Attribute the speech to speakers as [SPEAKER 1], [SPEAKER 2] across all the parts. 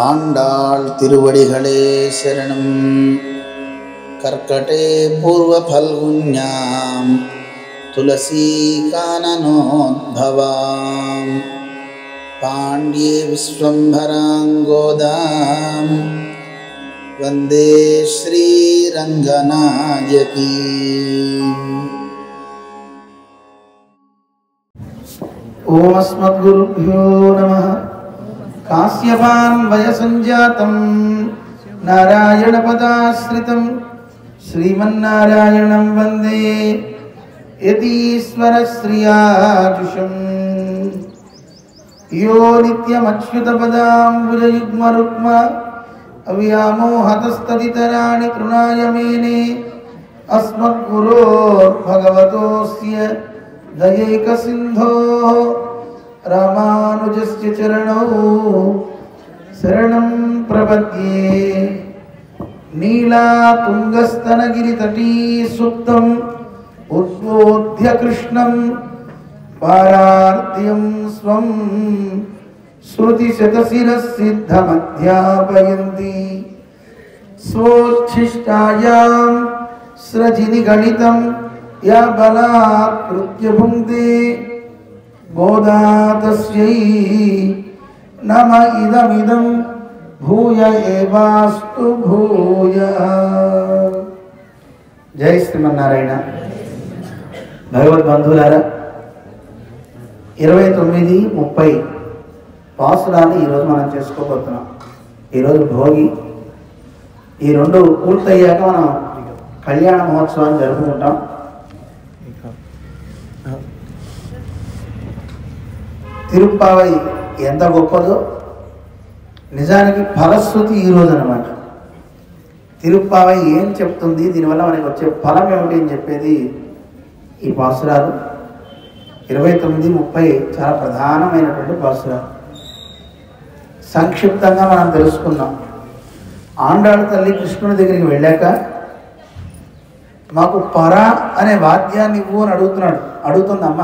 [SPEAKER 1] ஆண்டாள் திருவடிகளே சரணம். கர்க்கடே பூர்வ பல்குஞாம் துளசி கானனோத்பவாம் பாண்ட்யே விஸ்வம்பராங்கோதாம் வந்தே ஸ்ரீரங்கநாயகி. ஓம் அஸ்மத்குருभ्यो நமः. కాశ్యపాన్వయ సంజాతం నారాయణ పదాశ్రితం శ్రీమన్నారాయణం వందే యతీశ్వర శ్రియాజుషం. యో నిత్యమచ్యుత పదాంబుజయుగ్మ రుక్మ అవ్యామోహతస్తదితరాణి తృణాయ మేనే అస్మద్గురోర్భగవతోస్య దయైక సింధోః రామానుజస్య చరణౌ శరణం ప్రపద్యే. నీలాతుంగస్తనగిరితటీ సుప్తం ఉద్బోధ్య కృష్ణం పారార్ధ్యం స్వం శృతిశతశిరసిద్ధమధ్యాపయంతి. స్వోచ్ఛిష్టాయాం స్రజిని గణితం యా బలాత్కృత్య భుంక్తే గోదా తస్యై నమ ఇదమిదం భూయ ఏవాస్తు భూయ. జై శ్రీమన్నారాయణ. భగవద్బంధువులారా, 29, 30 పాసురాలు ఈరోజు మనం చేసుకోబోతున్నాం. ఈరోజు భోగి. ఈ రెండు పూర్తయ్యాక మనం కళ్యాణ మహోత్సవాన్ని జరుపుకుంటాం. తిరుప్పావై ఎంత గొప్పదో నిజానికి ఫలశ్రుతి ఈరోజు అన్నమాట. తిరుప్పావై ఏం చెప్తుంది, దీనివల్ల మనకి వచ్చే ఫలం ఏమిటి అని చెప్పేది ఈ పాసురాలు. 29, 30 చాలా ప్రధానమైనటువంటి పాసురాలు. సంక్షిప్తంగా మనం తెలుసుకుందాం. ఆండాళ్ళ తల్లి కృష్ణుడి దగ్గరికి వెళ్ళాక మాకు పర అనే వాద్యాన్ని ఇవ్వు అని అడుగుతుంది అమ్మ.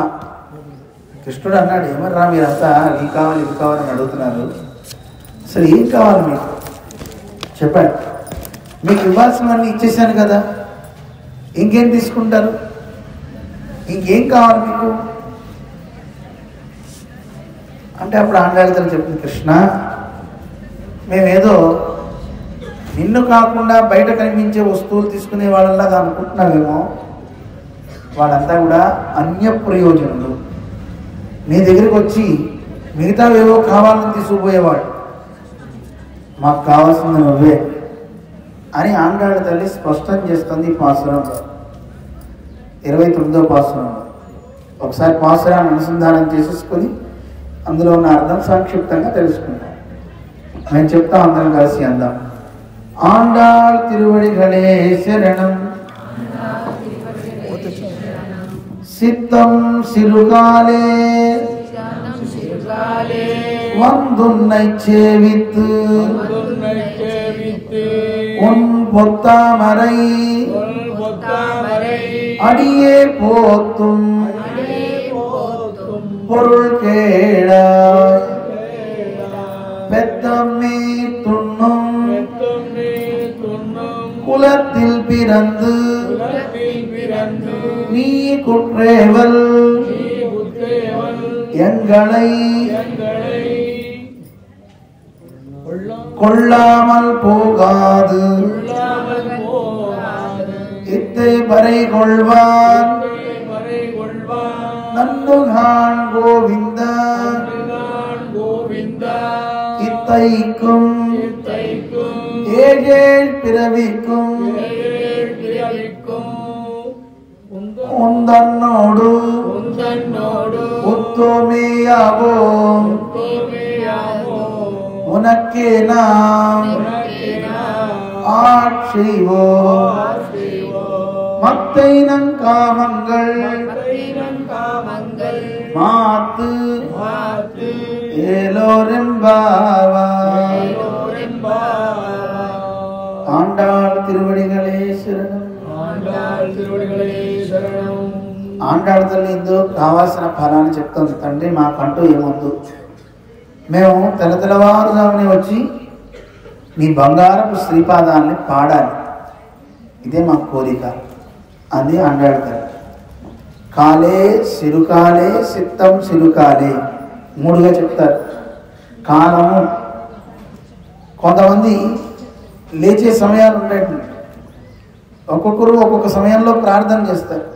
[SPEAKER 1] కృష్ణుడు అన్నాడు, ఏమర్రా మీరంతా ఇవి కావాలి ఇవి కావాలని అడుగుతున్నారు, అసలు ఏం కావాలి మీకు చెప్పండి, మీకు ఇవ్వాల్సినవన్నీ ఇచ్చేసాను కదా, ఇంకేం తీసుకుంటారు, ఇంకేం కావాలి మీకు అంటే అప్పుడు ఆండాళితలు చెప్పింది, కృష్ణ మేమేదో నిన్ను కాకుండా బయట కనిపించే వస్తువులు తీసుకునే వాళ్ళలాగా అనుకుంటున్నావేమో, వాళ్ళంతా కూడా అన్య ప్రయోజనులు. నీ దగ్గరికి వచ్చి మిగతావేవో కావాలని తీసుకుపోయేవాడు, మాకు కావాల్సింది నువ్వే అని ఆండాళ్ళ తల్లి స్పష్టం చేస్తుంది ఈ పాసురంలో. 29వ పాసురంలో ఒకసారి పాసురాన్ని అనుసంధానం చేసేసుకొని అందులో ఉన్న అర్థం సంక్షిప్తంగా తెలుసుకుంటాం. నేను చెప్తాం, అందరం కలిసి అందాం. ఆండాళ్ తిరువడిగళే శరణం. சித்தம் சிறுகாலே வந்துன்னை சேவித்து உன் பொத்தாமரை அடியே போத்தும் பொருள் கேளாய். பெத்தம்மே துண்ணும் குலத்தில் பிறந்து நீ குற்றேவல் எங்களை கொள்ளாமல் போகாது இத்தை பறை கொள்வான் நன்னுகான் கோவிந்தா. இத்தைக்கும் ஏழேழ் பிறவிக்கும் உந்தன்னோடு உத்தோமேயாவோம் உனக்கே நாம் ஆட்செய்வோம். மத்தை நங்காமங்கள் மாத்து ஏலோரெம்பாவாய். ஆண்டாள் திருவடிகளே శరణం. ఆండాళ్ళ తల్లి ఇందులో కావాల్సిన ఫలాన్ని చెప్తుంది. తండ్రి మాకంటూ ఏమొద్దు, మేము తెల్లవారుజామునే వచ్చి నీ బంగారపు శ్రీపాదాన్ని పాడాలి, ఇదే మా కోరిక అని అంటాడు. కాలే సిరుకాలే సిత్తం సిరుకాలే మూడుగా చెప్తారు. కాలము, కొంతమంది లేచే సమయాలు ఉంటాయి, ఒక్కొక్కరు ఒక్కొక్క సమయంలో ప్రార్థన చేస్తారు.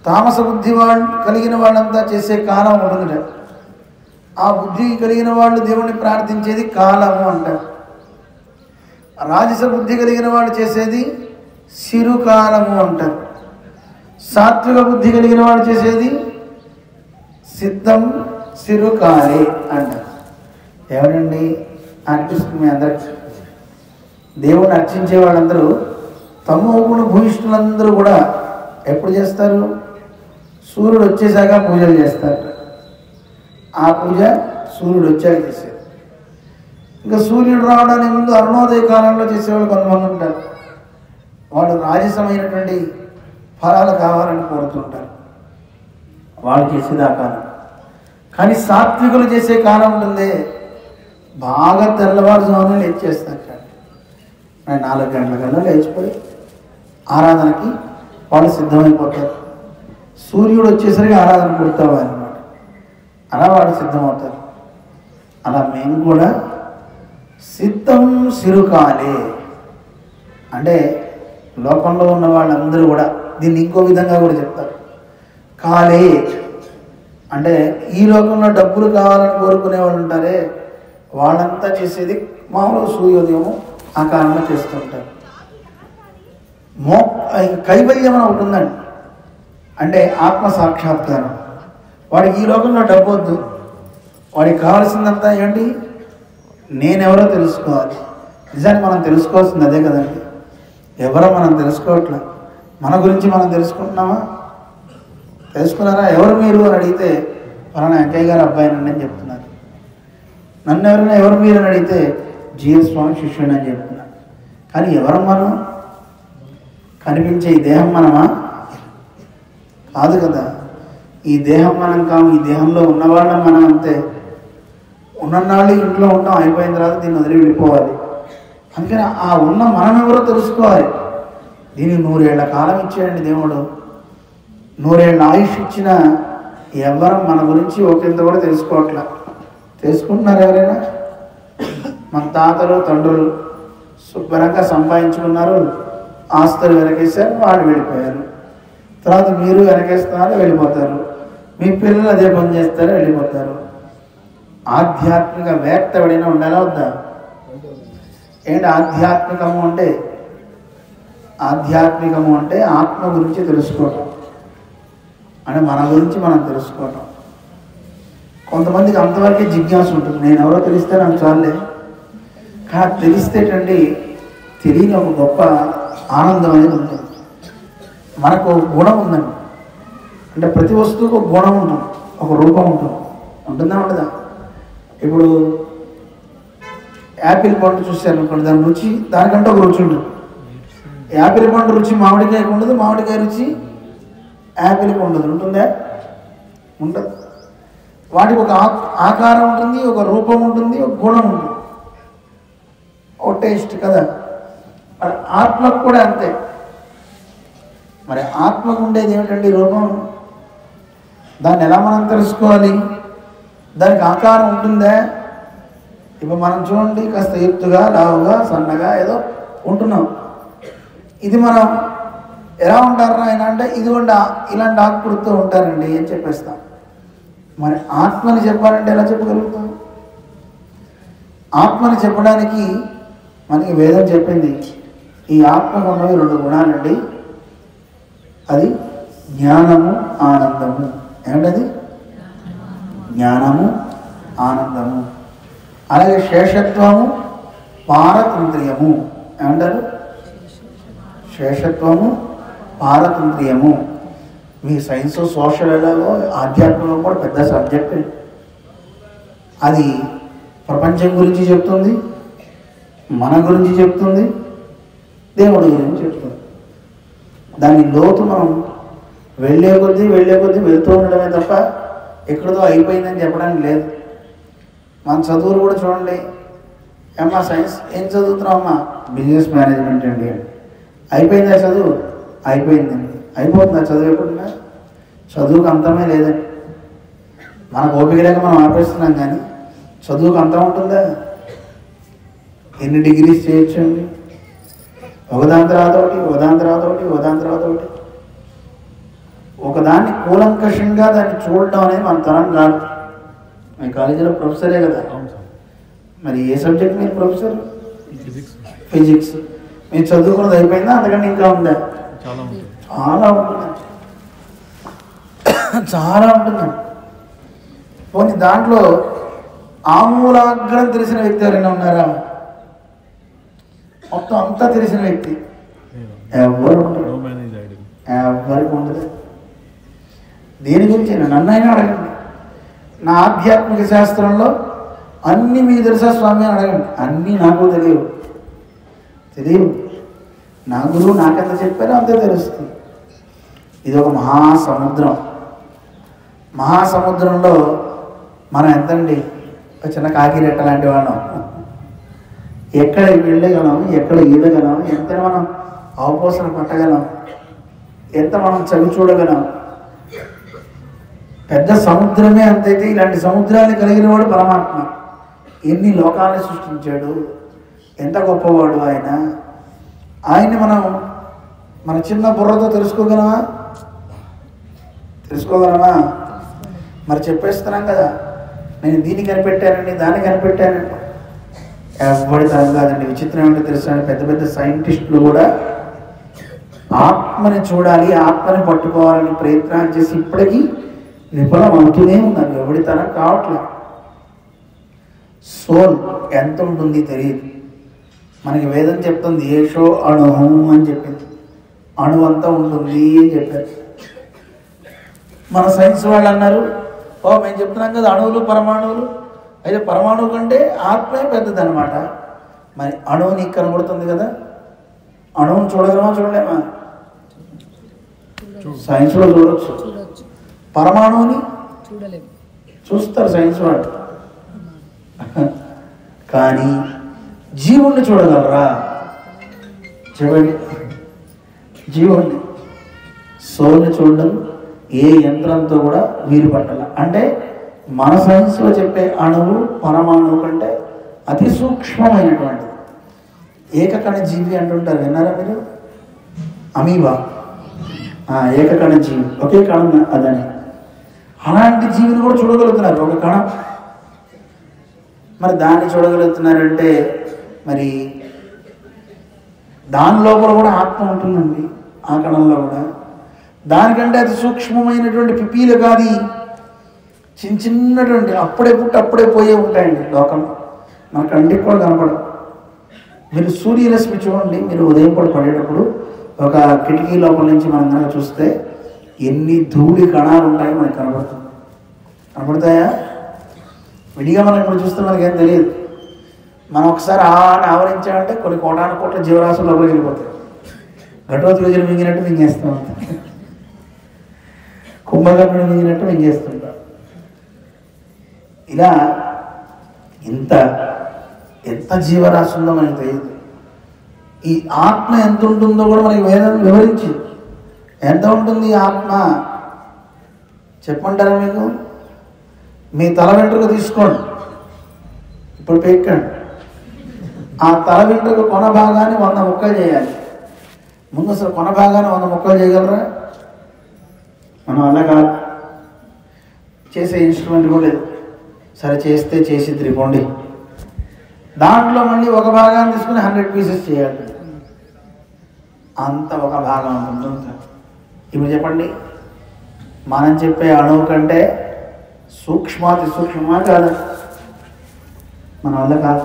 [SPEAKER 1] తామస బుద్ధి వాళ్ళు కలిగిన వాళ్ళంతా చేసే కాలం ఉంటుంది. ఆ బుద్ధి కలిగిన వాళ్ళు దేవుణ్ణి ప్రార్థించేది కాలము అంటారు. రాజస బుద్ధి కలిగిన వాళ్ళు చేసేది సిరుకాలము అంటారు. సాత్విక బుద్ధి కలిగిన వాళ్ళు చేసేది సిద్ధం సిరుకాలే అంటారు. ఎవరండి అనిపిస్తుంది మీ అందరికి? దేవుణ్ణి అర్చించే వాళ్ళందరూ తమోగుణ భూయిష్ఠులందరూ కూడా ఎప్పుడు చేస్తారు? సూర్యుడు వచ్చేసాక పూజలు చేస్తారు. ఆ పూజ సూర్యుడు వచ్చాక చేసేది. ఇంకా సూర్యుడు రావడానికి ముందు అరుణోదయ కాలంలో చేసేవాళ్ళు కొంతమంది ఉంటారు. వాళ్ళు రాజసమైనటువంటి ఫలాలు కావాలని కోరుతుంటారు, వాళ్ళు చేసేది ఆ కాలం. కానీ సాత్వికులు చేసే కాలం ఉంటుంది, బాగా తెల్లవారుజామున లేచేస్తారు. 4 గంటల కల్లా లేచిపోయి ఆరాధనకి వాళ్ళు సిద్ధమైపోతారు. సూర్యుడు వచ్చేసరికి ఆరాధన పుడతావు అన్నమాట. అలా వాళ్ళు సిద్ధమవుతారు. అలా మేము కూడా సిద్ధం సిరుకాలే అంటే లోకంలో ఉన్న వాళ్ళందరూ కూడా దీన్ని ఇంకో విధంగా కూడా చెప్తారు. కాలే అంటే ఈ లోకంలో డబ్బులు కావాలని కోరుకునే వాళ్ళు ఉంటారే, వాళ్ళంతా చేసేది మామూలు సూర్యోదయం ఆ కాలంలో చేస్తుంటారు. కైవల్యం అని ఒకటి ఉందండి, అంటే ఆత్మ సాక్షాత్కారం. వాడికి ఈ లోకంలో డబ్బు వద్దు, వాడికి కావాల్సిందంతా ఏంటి? నేనెవరో తెలుసుకోవాలి. నిజాన్ని మనం తెలుసుకోవాల్సింది అదే కదండి. ఎవరో మనం తెలుసుకోవట్లే, మన గురించి మనం తెలుసుకుంటున్నామా? తెలుసుకున్నారా? ఎవరు మీరు అని అడిగితే పలానా వెంకయ్య గారు అబ్బాయినండి అని చెప్తున్నారు. నన్ను ఎవరైనా ఎవరు మీరు అని అడిగితే జీఎస్ స్వామి శిష్యుడు అని చెప్తున్నారు. కానీ ఎవరు మనం? కనిపించే ఈ దేహం మనమా? కాదు కదా. ఈ దేహం మనం కాము, ఈ దేహంలో ఉన్నవాళ్ళం మనం అంతే. ఉన్ననాళ్ళు ఇంట్లో ఉంటాం, అయిపోయిన తర్వాత దీన్ని వదిలి వెళ్ళిపోవాలి. అందుకని ఆ ఉన్న మనం ఎవరో తెలుసుకోవాలి. దీనికి 100 ఏళ్ల కాలం ఇచ్చాడండి దేవుడు. 100 ఏళ్ల ఆయుష్ ఇచ్చిన ఎవరం మన గురించి ఒకంత కూడా తెలుసుకోవట్లా. తెలుసుకుంటున్నారు ఎవరైనా? మన తాతలు తండ్రులు శుభ్రంగా సంపాదించుకున్నారు, ఆస్తులు వెనకేశారు, వాళ్ళు వెళ్ళిపోయారు. తర్వాత మీరు వెనకేస్తున్నారు, వెళ్ళిపోతారు. మీ పిల్లలు అదే పని చేస్తారు, వెళ్ళిపోతారు. ఆధ్యాత్మిక వేత్త ఎవడైనా ఉండాలా వద్దా? ఏంటి ఆధ్యాత్మికము అంటే? ఆధ్యాత్మికము అంటే ఆత్మ గురించి తెలుసుకోవటం, అంటే మన గురించి మనం తెలుసుకోవటం. కొంతమందికి అంతవరకే జిజ్ఞాస ఉంటుంది, నేను ఎవరో తెలిస్తే నాకు చాలే. కానీ తెలిస్తేటండి తెలియని ఒక గొప్ప ఆనందం అనేది ఉంటుంది. మనకు గుణం ఉందండి, అంటే ప్రతి వస్తువుకు ఒక గుణం ఉంటుంది, ఒక రూపం ఉంటుంది. ఉంటుందా ఉండదా? ఇప్పుడు యాపిల్ పండు చూశాను అనుకోండి, దాని రుచి దానికంటే ఒక రుచి ఉంటుంది. యాపిల్ పండు రుచి మామిడికాయకు ఉండదు, మామిడికాయ రుచి యాపిల్కి ఉండదు. ఉంటుందా? ఉండదు. వాటికి ఒక ఆకారం ఉంటుంది, ఒక రూపం ఉంటుంది, ఒక గుణం ఉంటుంది, ఒక టేస్ట్ కదా. మరి ఆత్మకు కూడా అంతే. మరి ఆత్మకు ఉండేది ఏమిటండి? రూపం. దాన్ని ఎలా మనం తెలుసుకోవాలి? దానికి ఆకారం ఉంటుందా? ఇప్పుడు మనం చూడండి, కాస్త ఎత్తుగా, లావుగా, సన్నగా ఏదో ఉంటున్నాం. ఇది మనం ఎలా ఉంటారు ఆయన అంటే, ఇదిగోండి ఇలాంటి ఆకుపుడుతూ ఉంటారండి అని చెప్పేస్తాం. మరి ఆత్మని చెప్పాలంటే ఎలా చెప్పగలుగుతాం? ఆత్మని చెప్పడానికి మనకి వేదం చెప్పింది, ఈ ఆత్మకు ఉన్నవి 2 గుణాలండి. అది జ్ఞానము, ఆనందము. ఏమిటది? జ్ఞానము, ఆనందము. అలాగే శేషత్వము, పారతంత్ర్యము. ఏమంటారు? శేషత్వము, పారతంత్ర్యము. మీ సైన్స్ సోషల్ ఎలాగో ఆధ్యాత్మికంలో కూడా పెద్ద సబ్జెక్ట్. అది ప్రపంచం గురించి చెప్తుంది, మన గురించి చెప్తుంది, దేవుడి గురించి చెప్తుంది. దాని లోతు మనం వెళ్ళే కొద్దీ వెళ్తూ ఉండడమే తప్ప ఎక్కడితో అయిపోయిందని చెప్పడానికి లేదు. మన చదువులు కూడా చూడండి, అమ్మా సైన్స్ ఏం చదువుతున్నావు అమ్మా? బిజినెస్ మేనేజ్మెంట్ అండి. అయిపోయిందా చదువు? అయిపోయిందండి. అయిపోతుందా చదువు? ఎప్పుడున్నా చదువుకు అంతమే లేదండి. మనకు ఓపిక లేక మనం ఆపేస్తున్నాం, కానీ చదువుకు అంతం ఉంటుందా? ఎన్ని డిగ్రీస్ చేయొచ్చండి? ఒకదాని తర్వాత ఒకటి, ఒకదాని తర్వాత ఒకటి, ఒకదాని తర్వాత ఒకటి. ఒకదాన్ని కూలంకషంగా దాన్ని చూడడం అనేది మన తరం కాదు. మీ కాలేజీలో ప్రొఫెసరే కదా, మరి ఏ సబ్జెక్ట్ మీరు ప్రొఫెసర్? ఫిజిక్స్. మీరు చదువుకున్నది అయిపోయిందా? అంతకంటే ఇంకా ఉందా? చాలా ఉంటుంది, చాలా ఉంటుంది. పోనీ దాంట్లో ఆమూలాగ్రం తెలిసిన వ్యక్తి ఎవరైనా ఉన్నారా? మొత్తం అంతా తెలిసిన వ్యక్తి ఎవరు ఉండరు, ఎవరికి ఉండదు. దేని గురించి నన్నైనా అడగండి. నా ఆధ్యాత్మిక శాస్త్రంలో అన్నీ మీకు తెలుసా స్వామి అని అడగండి. అన్నీ నాకు తెలియవు. నా గురువు నాకెంత చెప్పారో అంతే తెలుస్తుంది. ఇది ఒక మహాసముద్రం. మహాసముద్రంలో మనం ఎంతండి? ఒక చిన్న కాకిరెట్ట లాంటి వాళ్ళం. ఎక్కడ వెళ్ళగలం, ఎక్కడ ఈదగలం, ఎంత మనం అవపోసన పట్టగలం, ఎంత మనం చవి చూడగలం. పెద్ద సముద్రమే అంతైతే ఇలాంటి సముద్రాన్ని కలిగిన వాడు పరమాత్మ. ఎన్ని లోకాలను సృష్టించాడు, ఎంత గొప్పవాడు ఆయన. ఆయన్ని మనం మన చిన్న బుర్రతో తెలుసుకోగలమా? మరి చెప్పేస్తున్నాం కదా, నేను దీన్ని కనిపెట్టానండి, దాన్ని కనిపెట్టానండి. ఎవరి తరం కాదండి. విచిత్రం ఏంటో తెలుసు, పెద్ద పెద్ద సైంటిస్టులు కూడా ఆత్మని చూడాలి, ఆత్మని పట్టుకోవాలని ప్రయత్నాలు చేసి ఇప్పటికీ విఫలం అవుతూనే ఉన్నారు. ఎవరి తరం కావట్లేదు. సోల్ ఎంత ఉంటుంది తెలియదు. మనకి వేదం చెప్తుంది ఏషో అణుహు అని చెప్పింది. అణువు అంతా ఉంటుంది అని చెప్పారు. మన సైన్స్ వాళ్ళు అన్నారు, మేము చెప్తున్నాం కదా అణువులు పరమాణువులు. అయితే పరమాణువు కంటే ఆత్మే పెద్దది అనమాట. మరి అణువు నీకు కనబడుతుంది కదా, అణువుని చూడగలమా చూడలేమా? సైన్స్లో చూడొచ్చు. పరమాణువుని చూస్తారు సైన్స్ వాళ్ళు. కానీ జీవుణ్ణి చూడగలరా? చెప్పండి. జీవుణ్ణి, సోల్ని చూడడం ఏ యంత్రంతో కూడా వీలు పట్టాల. అంటే మన సైన్స్లో చెప్పే అణువు పరమాణువు కంటే అతి సూక్ష్మమైనటువంటిది. ఏకకణ జీవి అంటుంటారు, విన్నారా మీరు? అమీబా, ఏకకణ జీవి, ఒకే కణం అదని. అలాంటి జీవిని కూడా చూడగలుగుతున్నారు, ఒక కణం. మరి దాన్ని చూడగలుగుతున్నారంటే మరి దాని లోపల కూడా ఆత్మ ఉంటుందండి, ఆ కణంలో కూడా. దానికంటే అతి సూక్ష్మమైనటువంటి పిపీలు కాదు, చిన్నటువంటి అప్పుడే పుట్టి అప్పుడే పోయే ఉంటాయండి లోకంలో. మన కంటికి కూడా కనపడదు. మీరు సూర్యరశ్మి చూడండి, మీరు ఉదయం కూడా పడేటప్పుడు ఒక కిటికీ లోపల నుంచి మనం కనుక చూస్తే ఎన్ని ధూళి కణాలు ఉంటాయో మనకు కనపడుతుంది. కనపడతాయా? విడిగా మనం ఇప్పుడు చూస్తే మనకేం తెలియదు. మనం ఒకసారి ఆవరించామంటే కొన్ని కోటాను కోట్ల జీవరాశులు లోపలికి వెళ్ళిపోతాయి. ఘటోత్కచులు విజయం మింగినట్టు మింగేస్తూ ఉంటాం, కుంభకర్ణుడు మింగినట్టు మింగేస్తుంటాం. ఇలా ఎంత జీవరాశి ఉందో మనకి తెలియదు. ఈ ఆత్మ ఎంత ఉంటుందో కూడా మనకి వేదం వివరించింది. ఎంత ఉంటుంది ఆత్మ చెప్పమంటారా మీకు? మీ తల వెంట్రుక తీసుకోండి, ఇప్పుడు పెక్కండి. ఆ తల వెంట్రుక కొన భాగాన్ని 100 ముక్కలు చేయాలి. ముందు అసలు కొన భాగాన్ని 100 ముక్కలు చేయగలరా? మనం అలా కాదు, చేసే ఇన్స్ట్రుమెంట్ కూడా లేదు. సరే చేస్తే చేసి తిరిగోండి. దాంట్లో మళ్ళీ ఒక భాగాన్ని తీసుకుని 100 పీసెస్ చేయాలి. అంత ఒక భాగం ఉంటుంది. ఇప్పుడు చెప్పండి, మనం చెప్పే అణువు కంటే సూక్ష్మాతి సూక్ష్మమా కాదా? మన వల్ల కాదు.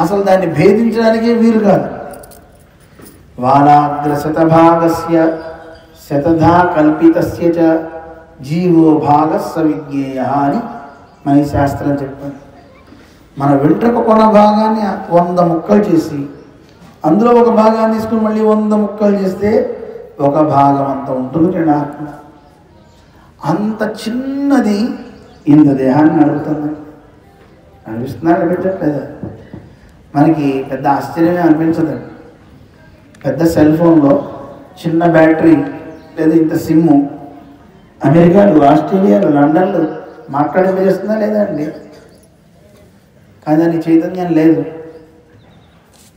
[SPEAKER 1] అసలు దాన్ని భేదించడానికే వీలు కాదు. వాలాగ్ర శతభాగస్య శతధా కల్పితస్య చ జీవో భాగస్స విజ్ఞేయ అని మన శాస్త్రం చెప్తుంది. మన వెంట్రుక కొన భాగాన్ని 100 ముక్కలు చేసి అందులో ఒక భాగాన్ని తీసుకుని మళ్ళీ 100 ముక్కలు చేస్తే ఒక భాగం అంత ఉంటుంది ఆత్మ. అంత చిన్నది ఇంత దేహాన్ని నడుపుతుంది. అనిపిస్తుందా అనిపించట్లేదా? మనకి పెద్ద ఆశ్చర్యమే అనిపించదు. పెద్ద సెల్ ఫోన్లో చిన్న బ్యాటరీ లేదా ఇంత సిమ్ము అమెరికాలు, ఆస్ట్రేలియాలు, లండన్లు మాట్లాడింపజేస్తుందా లేదా అండి? కానీ దానికి చైతన్యం లేదు.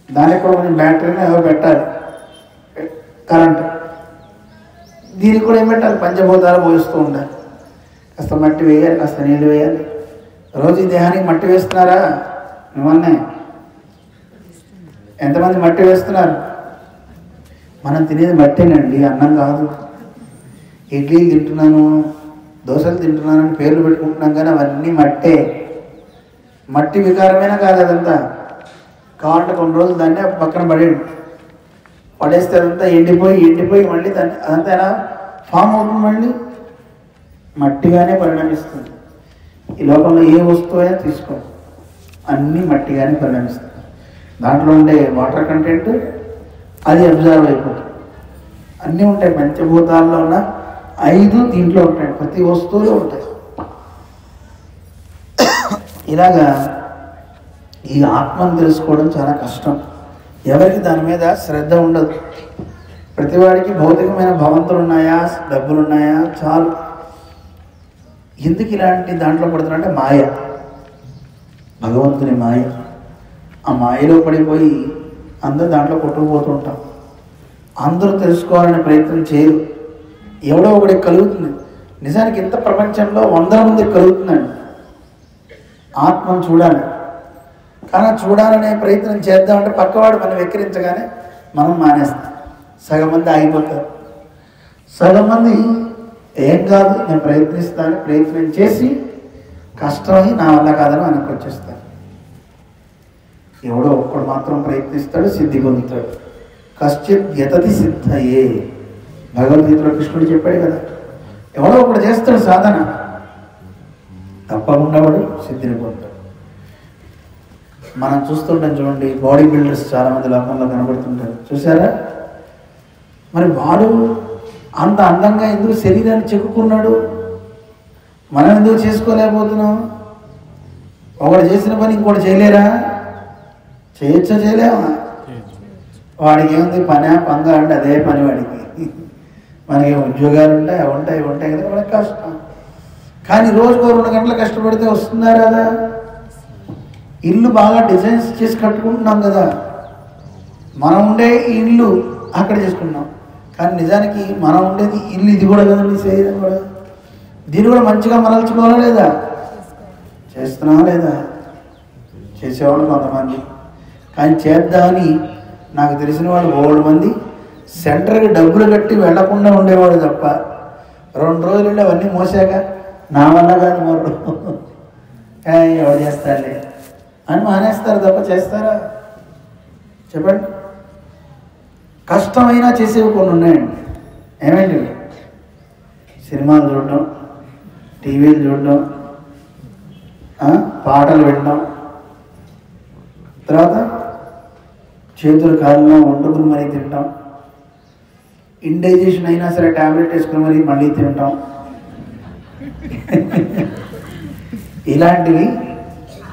[SPEAKER 1] దానికి కూడా కొంచెం బ్యాటరీని ఏదో పెట్టాలి, కరెంటు. దీనికి కూడా ఏం పెట్టాలి? పంచభూతాలు పోయిస్తూ ఉండాలి. కాస్త మట్టి వేయాలి, కాస్త నీళ్ళు వేయాలి. రోజు ఈ దేహానికి మట్టి వేస్తున్నారా? మిమ్మల్ని ఎంతమంది మట్టి వేస్తున్నారు? మనం తినేది మట్టేనండి, అన్నం కాదు. ఇడ్లీలు తింటున్నాను, దోశలు తింటున్నాను అని పేర్లు పెట్టుకుంటున్నాం, కానీ అవన్నీ మట్టే. మట్టి వికారమైనా కాదు అదంతా. కావాలంటే కొన్ని రోజులు దాన్ని పక్కన పడేస్తే అదంతా ఎండిపోయి మళ్ళీ దాన్ని అదంతా ఎలా ఫామ్ అవుతుంది? మళ్ళీ మట్టిగానే పరిణమిస్తుంది. ఈ లోకంలో ఏ వస్తువు అయినా తీసుకో, అన్నీ మట్టిగానే పరిణమిస్తుంది. దాంట్లో ఉండే వాటర్ కంటెంట్ అది అబ్జర్వ్ అయిపోతుంది. అన్నీ ఉంటాయి. పంచభూతాల్లో ఉన్న 5 దీంట్లో ఉంటాయి, ప్రతి వస్తువులో ఉంటాయి. ఇలాగా ఈ ఆత్మను తెలుసుకోవడం చాలా కష్టం. ఎవరికి దాని మీద శ్రద్ధ ఉండదు. ప్రతివాడికి భౌతికమైన భవంతులు ఉన్నాయా, డబ్బులు ఉన్నాయా, చాలు. ఎందుకు ఇలాంటి దాంట్లో పడుతున్నారంటే మాయ, భగవంతుని మాయ. ఆ మాయలో పడిపోయి అందరూ దాంట్లో కొట్టుకుపోతుంటాం. అందరూ తెలుసుకోవాలనే ప్రయత్నం చేయరు. ఎవడో ఒకడికి కలుగుతుంది. నిజానికి ఇంత ప్రపంచంలో 100 మందికి కలుగుతుందండి ఆత్మను చూడాలి. కానీ చూడాలనే ప్రయత్నం చేద్దామంటే పక్కవాడు మనం వెక్కిరించగానే మనం మానేస్తాం. సగం మంది ఆగిపోతారు. సగం మంది ఏం కాదు, నేను ప్రయత్నం చేసి కష్టమై నా వల్ల కాదని వెనక్కి వచ్చేస్తాను. ఎవడో ఒక్కడు మాత్రం ప్రయత్నిస్తాడు, సిద్ధి పొందుతాడు. కశ్చిత్ యతతి సిద్ధయే, భగవద్గీతలో కృష్ణుడు చెప్పాడు కదా. ఎవడో ఒకడు చేస్తాడు సాధన, తప్పకుండా వాడు సిద్ధిని పొందుతాడు. మనం చూస్తుంటాం చూడండి, బాడీ బిల్డర్స్ చాలామంది లోకంలో కనబడుతుంటారు, చూసారా? మరి వాడు అంత అందంగా ఎందుకు శరీరాన్ని చెక్కుకున్నాడు? మనం ఎందుకు చేసుకోలేకపోతున్నాం? ఒకడు చేసిన పని ఇంకోటి చేయలేరా? చేయొచ్చా, చేయలేమా? వాడికి ఏముంది, పనా పంగా అంటే అదే పని వాడికి. మనకి ఉద్యోగాలు ఉంటాయి, అవి ఉంటాయి కదా, మనకి కష్టం. కానీ రోజుకో 2 గంటలు కష్టపడితే వస్తుందా రాదా? ఇల్లు బాగా డిజైన్స్ చేసి కట్టుకుంటున్నాం కదా, మనం ఉండే ఇల్లు అక్కడ చేసుకుంటున్నాం. కానీ నిజానికి మనం ఉండేది ఇల్లు ఇది కూడా కదండి, శరీరం కూడా. దీన్ని కూడా మంచిగా మరల్చుకోవాలా లేదా? చేస్తున్నావా లేదా? చేసేవాళ్ళు కొంతమంది, కానీ చేద్దామని నాకు తెలిసిన వాళ్ళు 3 మంది సెంటర్కి డబ్బులు కట్టి వెళ్లకుండా ఉండేవాడు తప్ప 2 రోజులు ఉండి అవన్నీ మోసాక నా వల్ల కాదు మరో ఎవరు చేస్తారులే అని మానేస్తారు తప్ప చేస్తారా? చెప్పండి. కష్టమైనా చేసేవి కొన్ని ఉన్నాయండి. ఏమేంటి? సినిమాలు చూడడం, టీవీలు చూడడం, పాటలు వినడం, తర్వాత చేతులు కాళ్ళలో వండుకుని మరీ తింటాం, ఇండైజేషన్ అయినా సరే ట్యాబ్లెట్ వేసుకుని మరీ మళ్ళీ తింటాం. ఇలాంటివి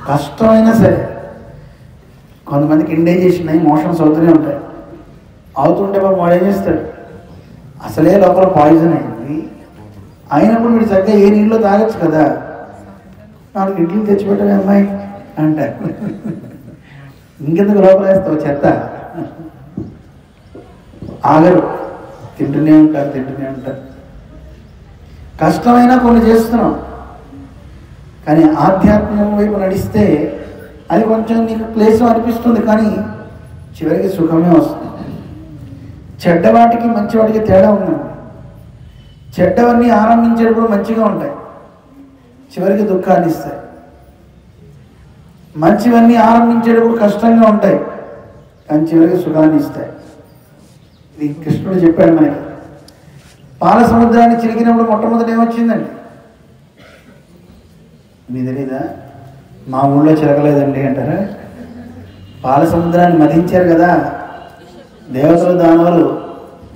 [SPEAKER 1] కష్టమైనా సరే. కొంతమందికి ఇండైజేషన్ అయ్యి మోషన్స్ అవుతూనే ఉంటాయి. అవుతుంటే పాపం వాడు ఏం చేస్తాడు, అసలే లోపల పాయిజన్ అయింది, అయినప్పుడు వీడు చక్కగా ఏ నీళ్ళు తాగొచ్చు కదా, 4 ఇడ్లీలు తెచ్చిపెట్టాలి అమ్మాయి అంటారు. ఇంకెందుకు లోపల వేస్తావు చెత్త? ఆగరు, తింటూనే ఉంటారు. కష్టమైనా కొన్ని చేస్తున్నాం, కానీ ఆధ్యాత్మికం వైపు నడిస్తే అది కొంచెం నీకు క్లేశం అనిపిస్తుంది, కానీ చివరికి సుఖమే వస్తుంది. చెడ్డవాటికి మంచివాటికి తేడా ఉందండి. చెడ్డవన్నీ ఆరంభించేటప్పుడు మంచిగా ఉంటాయి, చివరికి దుఃఖాన్ని ఇస్తాయి. మంచివన్నీ ఆరంభించేటప్పుడు కష్టంగా ఉంటాయి, కానీ చివరికి సుఖాన్ని ఇస్తాయి. ఇది కృష్ణుడు చెప్పాడు మనకి. పాల సముద్రాన్ని చిరికినప్పుడు మొట్టమొదటి ఏమొచ్చిందండి? మీ తెలీదా? మా ఊళ్ళో చిరకలేదండి అంటారా? పాల సముద్రాన్ని మదించారు కదా దేవతలు, దానవులు.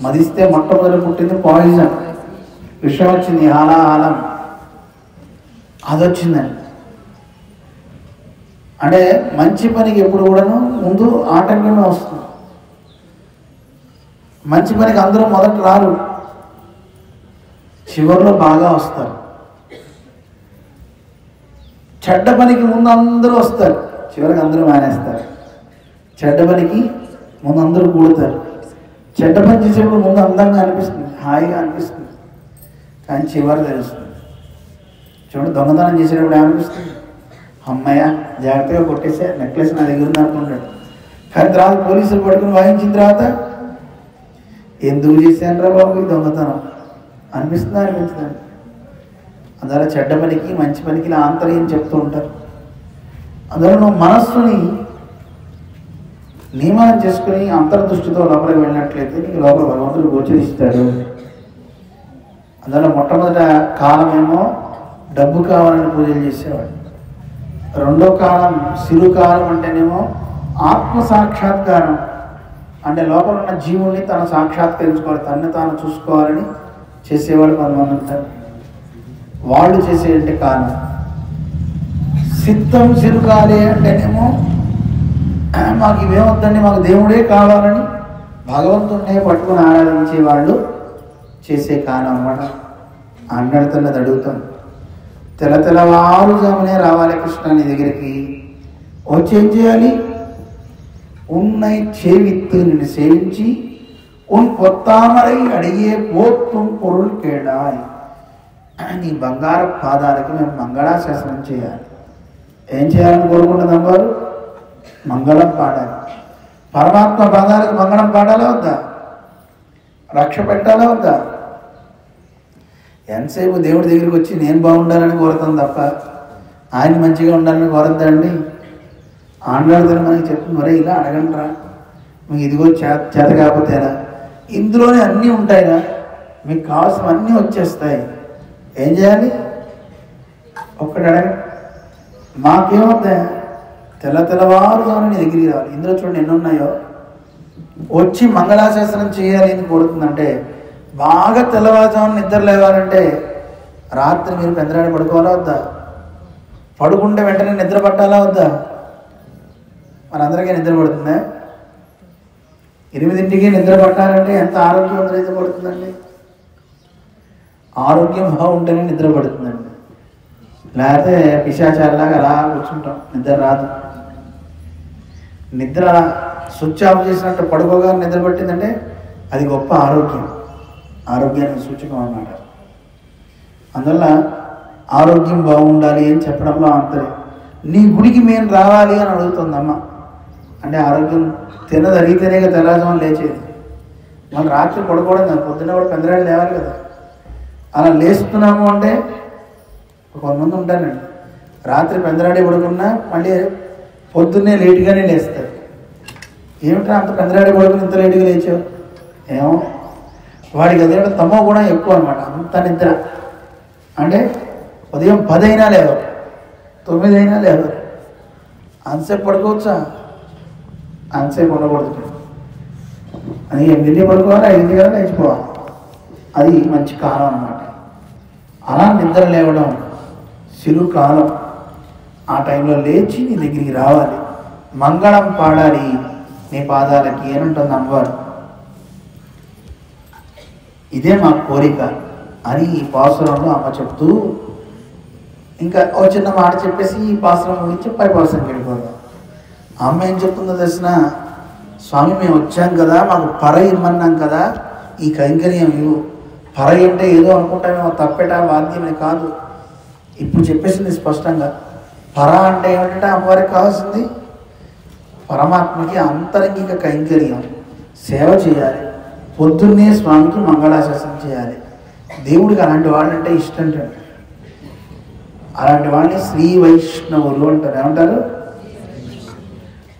[SPEAKER 1] మదిస్తే మొట్టమొదటి పుట్టింది పాయిజన్, విషం వచ్చింది, హాలాహాలం. అది వచ్చిందండి. అంటే మంచి పనికి ఎప్పుడు కూడాను ముందు ఆటంకమే వస్తుంది. మంచి పనికి అందరూ మొదట రారు, చివరిలో బాగా వస్తారు. చెడ్డ పనికి ముందు అందరూ వస్తారు, చివరికి అందరూ మానేస్తారు. చెడ్డ పనికి ముందు అందరూ కూడతారు. చెడ్డ పని చేసేప్పుడు ముందు అందంగా అనిపిస్తుంది, హాయిగా అనిపిస్తుంది, కానీ చివరి తెలుస్తుంది. చూడండి, దొంగతనం చేసేటప్పుడు ఏమనిపిస్తుంది? అమ్మయ్య జాగ్రత్తగా కొట్టేసే, నెక్లెస్ నా దగ్గర ఉంది అనుకుంటాడు. కానీ తర్వాత పోలీసులు పట్టుకుని వాయించిన తర్వాత ఎందుకు చేశాను రా బాబు ఈ దొంగతనం అనిపిస్తుందా? అనిపిస్తుంది. అందువల్ల చెడ్డ పనికి మంచి పనికి ఇలా ఆంతర్యం చెప్తూ ఉంటారు. అందువల్ల నువ్వు మనస్సుని నియమనం చేసుకుని అంతర్దృష్టితో లోపలికి వెళ్ళినట్లయితే నీకు లోపల భగవంతుడు గోచరిస్తాడు. అందువల్ల మొట్టమొదట కాలమేమో డబ్బు కావాలని పూజలు చేసేవాడు. రెండో కాలం సిరు కాలం అంటేనేమో ఆత్మ సాక్షాత్కారం, అంటే లోపల ఉన్న జీవుల్ని తను సాక్షాత్కరించుకోవాలి, తన్ను తాను చూసుకోవాలని చేసేవాడు కొంతమంది ఉంటారు. వాళ్ళు చేసేటువంటి కాలం. సిద్ధం సిరుకాలే అంటేనేమో మాకు ఇవేమొద్దండి, మాకు దేవుడే కావాలని భగవంతుడినే పట్టుకుని ఆరాధించే వాళ్ళు చేసే కాలం అన్నమాట. అన్నడుతున్నది అడుగుతాం. తెల్లవారుజామునే రావాలి కృష్ణ నీ దగ్గరికి. వచ్చి ఏం చేయాలి? ఉన్నై చేవిత్తు నిన్ను సేవించి ఉన్ పొత్తామరై అడిగే పోత్తుం పొరుల్ కేడాయ్. నీ బంగారు పాదాలకి మేము మంగళాశాసనం చేయాలి. ఏం చేయాలని కోరుకుంటుంది అమ్మవారు? మంగళం పాడాలి. పరమాత్మ పాదాలకు మంగళం పాడాలా వద్దా? రక్ష పెట్టాలా వద్దా? ఎంతసేపు దేవుడి దగ్గరికి వచ్చి నేను బాగుండాలని కోరుతాను తప్ప ఆయన మంచిగా ఉండాలని కోరద్దండి. ఆండాడుతాను మనకి చెప్తుంది, మరే ఇలా అడగండిరా, మీకు ఇదిగో చేత కాకపోతేనా, ఇందులోనే అన్నీ ఉంటాయిరా, మీకు కావాల్సినవన్నీ వచ్చేస్తాయి. ఏం చేయాలి? ఒక్కటి అడగండి. మాకేమవుతా? తెల్లవారుజామున నీ దగ్గరికి రావాలి. ఇందులో చూడండి ఎన్ని ఉన్నాయో. వచ్చి మంగళాశాసనం చేయాలి అని కోరుతుందంటే, బాగా తెల్లవారుజామున నిద్ర లేవాలంటే రాత్రి మీరు పెందరాడి పడుకోవాలా వద్దా? పడుకుంటే వెంటనే నిద్ర పట్టాలా వద్దా? మనందరికీ నిద్ర పడుతుందా? 8ంటికి నిద్ర పట్టాలంటే ఎంత ఆరోగ్యవంతులు అయితే పడుతుందండి. ఆరోగ్యం బాగుంటేనే నిద్ర పడుతుందండి. లేకపోతే పిశాచాలలాగా అలా కూర్చుంటాం, నిద్ర రాదు. నిద్ర స్విచ్ ఆఫ్ చేసినట్టు పడుకోగా నిద్ర పట్టిందంటే అది గొప్ప ఆరోగ్యం, ఆరోగ్యానికి సూచకం అన్నమాట. అందువల్ల ఆరోగ్యం బాగుండాలి అని చెప్పడంలో అంతరే. నీ గుడికి మేము రావాలి అని అడుగుతుందమ్మ. అంటే ఆరోగ్యం తినది అడిగితేనే కదా తెల్లవారుజామున లేచేది. మనం రాత్రి పడుకోవడం కదా, పొద్దున్న కూడా పెందరాడు లేవాలి కదా. అలా లేస్తున్నాము అంటే కొంతమంది ఉంటానండి, రాత్రి పెందరాడే పడుకున్నా మళ్ళీ పొద్దున్నే లేటుగానే లేస్తారు. ఏమిటా అంత పెందరాడే పడుకుని ఇంత లేటుగా లేచావు? ఏమో వాడికి అదే తమో కూడా ఎక్కువ అనమాట. అంత నిద్ర అంటే ఉదయం 10 అయినా లేవు, 9 అయినా లేవు. అంతసేపు పడుకోవచ్చా? అంతసేపు ఉండకూడదు. అది 8 పడుకోవాలి, 5 కదా లేచిపోవాలి. అది మంచి కాలం అన్నమాట. అలా నిద్ర లేవడం సిరు కాలం. ఆ టైంలో లేచి నీ దగ్గరికి రావాలి, మంగళం పాడాలి నీ పాదాలకి అని ఉంటుంది అమ్మవారు. ఇదే మా కోరిక అని ఈ పాసురంలో అమ్మ చెప్తూ, ఇంకా ఓ చిన్న మాట చెప్పేసి ఈ పాసురం ముగించి పై పాసురంకి వెళ్ళిపోదాం. అమ్మ ఏం చెప్తుందో తెలిసిన, స్వామి మేము వచ్చాం కదా, మాకు పర ఇమ్మన్నాం కదా, ఈ కైంకర్యం ఇవ్వు. పర అంటే ఏదో అనుకుంటామేమో, తప్పెట వాద్యమే కాదు. ఇప్పుడు చెప్పేసింది స్పష్టంగా. పర అంటే ఏమిటంటే అమ్మవారికి కావాల్సింది పరమాత్మకి అంతరంగిక కైంకర్యం, సేవ చేయాలి. పొద్దున్నే స్వామికి మంగళాశాసనం చేయాలి. దేవుడికి అలాంటి వాళ్ళంటే ఇష్టం అంటాడు. అలాంటి వాళ్ళని శ్రీ వైష్ణవులు అంటారు. ఏమంటారు?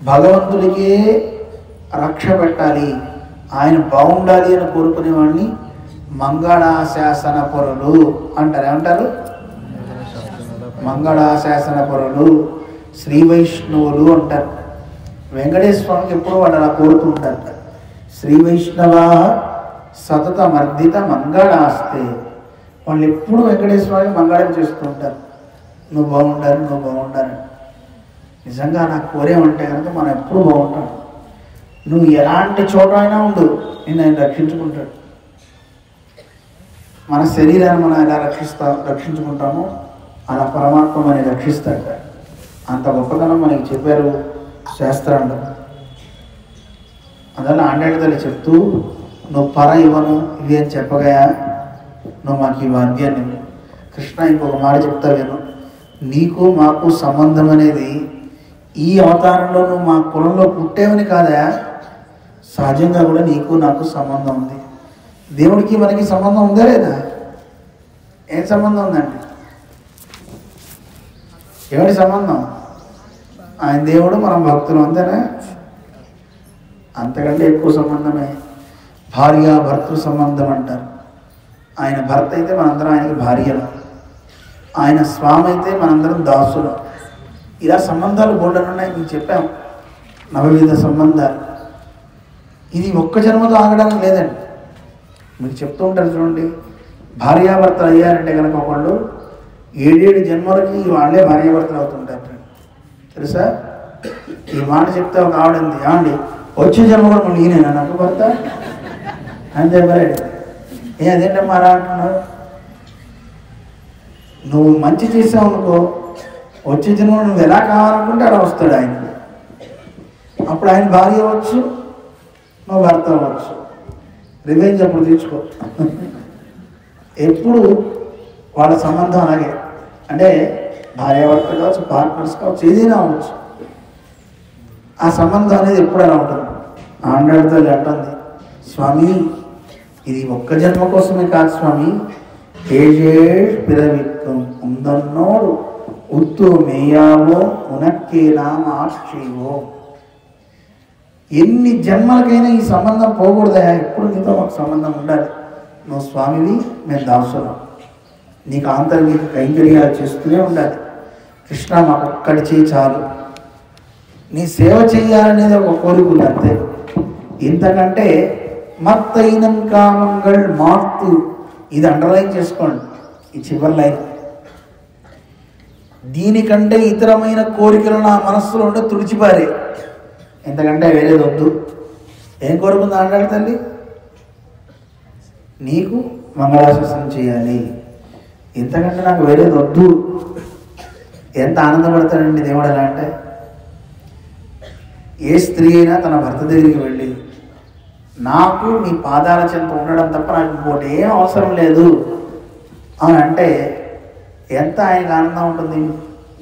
[SPEAKER 1] భగవంతుడికే రక్ష పెట్టాలి, ఆయన బాగుండాలి అని కోరుకునే వాడిని మంగళాశాసన పరులు అంటారు. ఏమంటారు? మంగళాశాసన పరులు, శ్రీ వైష్ణవులు అంటారు. వెంకటేశ్వర స్వామికి ఎప్పుడు వాళ్ళు అలా కోరుతూ ఉంటారు. శ్రీ వైష్ణవ సతత మర్దిత మంగళాస్తే. వాళ్ళు ఎప్పుడు వెంకటేశ్వర స్వామికి మంగళం చేస్తూ ఉంటారు. నువ్వు బాగుండాలి, నువ్వు బాగుండాలి. నిజంగా నాకు కోరే ఉంటే కనుక మనం ఎప్పుడు బాగుంటాం. నువ్వు ఎలాంటి చోట అయినా ఉండు, నిన్ను ఆయన రక్షించుకుంటాడు. మన శరీరాన్ని మనం ఎలా రక్షించుకుంటామో అలా పరమాత్మ మనని రక్షిస్తాడు. అంత గొప్పతనం మనకి చెప్పారు శాస్త్రాలు. అందువల్ల ఆండాళ్ళ చెప్తూ, నువ్వు పర ఇవ్వను ఇవి అని చెప్పగా నువ్వు మాకు ఈ వాద్యాన్ని. కృష్ణ ఇంకొక మాట చెప్తా విను. నీకు మాకు సంబంధం అనేది ఈ అవతారంలో నువ్వు మా కులంలో పుట్టేవని కాదా, సహజంగా కూడా నీకు నాకు సంబంధం ఉంది. దేవుడికి మనకి సంబంధం ఉందా లేదా? ఏం సంబంధం ఉందండి? ఎవరి సంబంధం? ఆయన దేవుడు, మనం భక్తులు, అంతేనా? అంతకంటే ఎక్కువ సంబంధమే. భార్య భర్తృ సంబంధం అంటారు. ఆయన భర్త అయితే మనందరం ఆయనకి భార్యలు, ఆయన స్వామి అయితే మనందరం దాసులు. ఇలా సంబంధాలు బోల్డన్ ఉన్నాయి, మీకు చెప్పాం. నవవిధ సంబంధాలు. ఇది ఒక్క జన్మతో ఆగడానికి లేదండి. మీకు చెప్తూ ఉంటారు చూడండి, భార్యాభర్తలు అయ్యారంటే కనుక ఒకళ్ళు 7 జన్మలకి వాళ్ళే భార్యాభర్తలు అవుతుంటారు. తెలుసా? ఈ మాట చెప్తే ఒక ఆవిడంది, ఏమండి వచ్చే జన్మ కూడా మళ్ళీ ఈయనేనా నాకు భర్త అంతే మరి. అదేంటమ్మా రా అంటున్నావు? నువ్వు మంచి చేసావు అనుకో, వచ్చే జన్మ నువ్వు ఎలా కావాలనుకుంటే అలా వస్తాడు ఆయన. అప్పుడు ఆయన భార్య అవ్వచ్చు, నువ్వు భర్త అవ్వచ్చు. రివెంజ్ అప్పుడు తీర్చుకో. ఎప్పుడు వాళ్ళ సంబంధం అలాగే. అంటే భార్యాభర్త కావచ్చు, పార్ట్నర్స్ కావచ్చు, ఏదైనా అవ్వచ్చు. ఆ సంబంధం అనేది ఎప్పుడు అలా ఉంటుంది. ఆండాడితో అంటుంది, స్వామి ఇది ఒక్క జన్మ కోసమే కాదు స్వామి, ఏజేష్ పిరవిక్కం ఉందన్నోడు ఉత్తు మేయావో ఉనక్కే నామ ఆశ్చీవో. ఎన్ని జన్మలకైనా ఈ సంబంధం పోకూడదా? ఎప్పుడు నీతో మాకు సంబంధం ఉండాలి. నువ్వు స్వామివి, మేము దాసులం. నీకు ఆంతర్గత కైంకర్యాలు చేస్తూనే ఉండాలి. కృష్ణ మాకు ఒక్కడి చేయి చాలు, నీ సేవ చేయాలనేది ఒక కోరిక ఉంది అంతే. ఇంతకంటే మత్తైన కామంగళ్ మార్తు, ఇది అండర్లైన్ చేసుకోండి, ఈ చివరి లైన్. దీనికంటే ఇతరమైన కోరికలు నా మనస్సులో ఉంటే తుడిచిపారే. ఇంతకంటే వేరేది వద్దు. ఏం కోరుకుంది ఆండాళ్ళ తల్లి? నీకు మంగళాశాసనం చేయాలి, ఇంతకంటే నాకు వేరేది వద్దు. ఎంత ఆనందపడతాడండి దేవుడు. ఎలా అంటే, ఏ స్త్రీ అయినా తన భర్త దగ్గరికి వెళ్ళి, నాకు నీ పాదాల చెంత ఉండడం తప్ప నాకు ఇంకోటి ఏం అవసరం లేదు అని అంటే ఎంత ఆయనకు ఆనందం ఉంటుంది.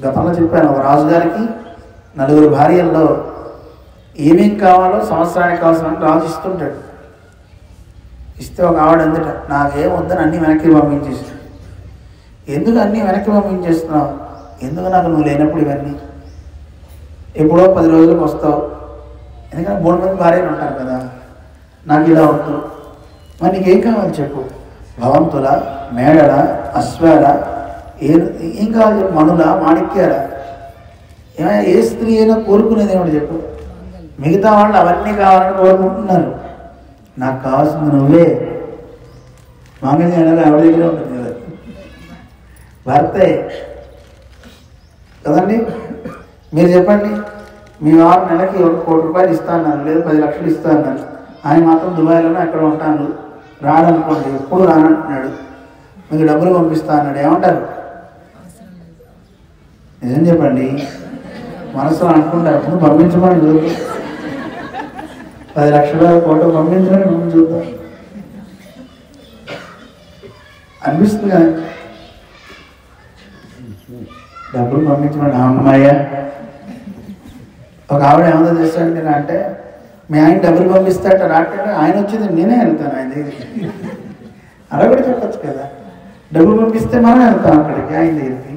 [SPEAKER 1] గతంలో చెప్పాను, ఒక రాజుగారికి 4 భార్యల్లో ఏమేం కావాలో సంవత్సరానికి కావాల్సిన రాజు ఇస్తుంటాడు. ఇస్తే ఒక ఆవిడ అందుట, నాకేం వద్దని అన్నీ వెనక్కి పంపించేసి. ఎందుకు అన్నీ వెనక్కి పంపించేస్తున్నావు? ఎందుకు నాకు నువ్వు లేనప్పుడు ఇవన్నీ? ఎప్పుడో 10 రోజులకు వస్తావు. ఎందుకంటే 3 మంది భార్యలు ఉంటారు కదా, నాకు ఇలా వద్దు. మరి నీకేం కావాలి చెప్పు? భవంతుల, మేడల, అశ్వాల, ఏం కావాలి చెప్పు? మనుల, మాణిక్యాల? ఏమైనా ఏ స్త్రీ అయినా కోరుకునేది ఏమిటి చెప్పు? మిగతా వాళ్ళు అవన్నీ కావాలని కోరుకుంటున్నారు. నాకు కావాల్సింది నువ్వే. మాంగళ్యం అనగా ఆవిడ దగ్గర ఉంటుంది కదా, భర్తే కదండి. మీరు చెప్పండి, మీ వారు నెలకి 1 కోటి రూపాయలు ఇస్తా అన్నారు, లేదా 10 లక్షలు ఇస్తా అన్నారు. ఆయన మాత్రం దుబాయ్లోనే అక్కడ ఉంటాను, రాడనుకోండి, ఎప్పుడు రానంటున్నాడు, మీకు డబ్బులు పంపిస్తా అన్నాడు, ఏమంటారు? నిజం చెప్పండి. మనసులో అనుకుంటారు, ముందు పంపించమని చూద్దాం, 10 లక్షల కోట పంపించమని ముందు చూద్దాం అనిపిస్తుంది కదా. డబ్బులు పంపించమని అమ్మాయ. ఒక ఆవిడ ఏమో చేస్తాడు అంటే, మీ ఆయన డబ్బులు పంపిస్తాట రాటే, ఆయన వచ్చింది నేనే వెళ్తాను ఆయన దగ్గరికి. అలా కూడా చెప్పచ్చు కదా, డబ్బులు పంపిస్తే మనం వెళ్తాం అక్కడికి ఆయన దగ్గరికి.